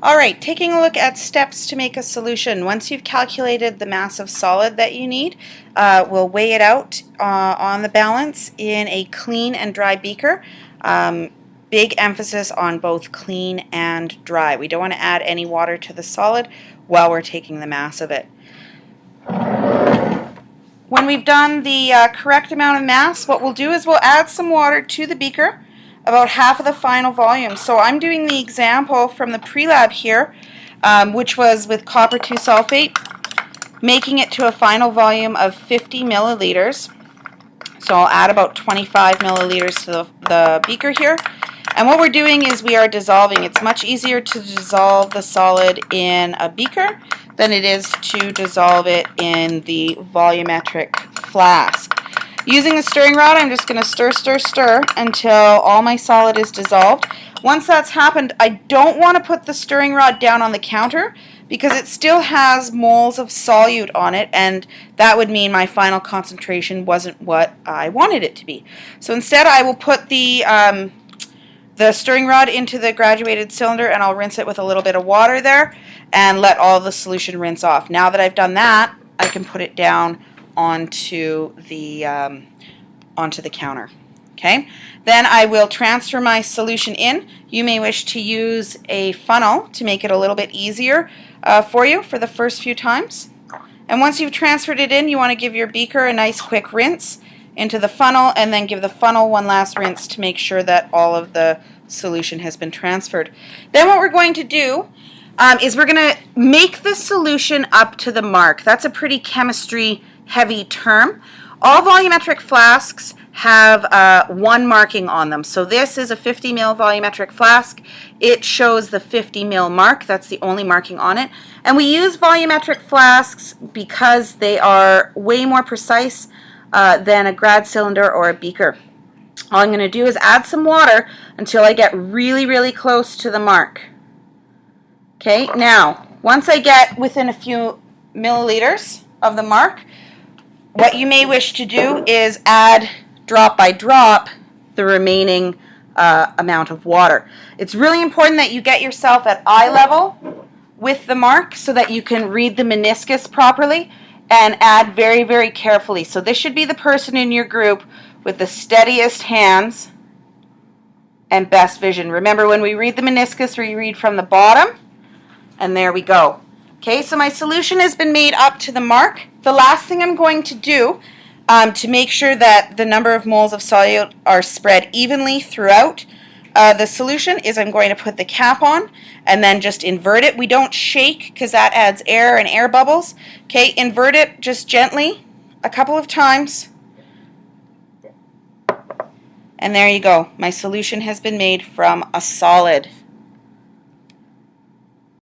Alright, taking a look at steps to make a solution. Once you've calculated the mass of solid that you need, we'll weigh it out on the balance in a clean and dry beaker. Big emphasis on both clean and dry. We don't want to add any water to the solid while we're taking the mass of it. When we've done the correct amount of mass, what we'll do is we'll add some water to the beaker, about half of the final volume. So I'm doing the example from the pre-lab here, which was with copper 2 sulfate, making it to a final volume of 50 milliliters. So I'll add about 25 milliliters to the beaker here. And what we're doing is we are dissolving. It's much easier to dissolve the solid in a beaker than it is to dissolve it in the volumetric flask. Using the stirring rod, I'm just going to stir, stir, stir until all my solid is dissolved. Once that's happened, I don't want to put the stirring rod down on the counter because it still has moles of solute on it, and that would mean my final concentration wasn't what I wanted it to be. So instead, I will put the stirring rod into the graduated cylinder, and I'll rinse it with a little bit of water there and let all the solution rinse off. Now that I've done that, I can put it down onto the counter. Okay, then I will transfer my solution in. You may wish to use a funnel to make it a little bit easier for you for the first few times. And once you've transferred it in, you want to give your beaker a nice quick rinse into the funnel, and then give the funnel one last rinse to make sure that all of the solution has been transferred. Then what we're going to do is we're going to make the solution up to the mark. That's a pretty chemistry heavy term. All volumetric flasks have one marking on them. So this is a 50 ml volumetric flask. It shows the 50 ml mark. That's the only marking on it. And we use volumetric flasks because they are way more precise than a grad cylinder or a beaker. All I'm going to do is add some water until I get really, really close to the mark. Okay, now, once I get within a few milliliters of the mark, what you may wish to do is add drop by drop the remaining amount of water. It's really important that you get yourself at eye level with the mark so that you can read the meniscus properly and add very, very carefully. So this should be the person in your group with the steadiest hands and best vision. Remember, when we read the meniscus, we read from the bottom, and there we go. Okay, so my solution has been made up to the mark. The last thing I'm going to do to make sure that the number of moles of solute are spread evenly throughout the solution is I'm going to put the cap on and then just invert it. We don't shake because that adds air and air bubbles. Okay, invert it just gently a couple of times. And there you go. My solution has been made from a solid.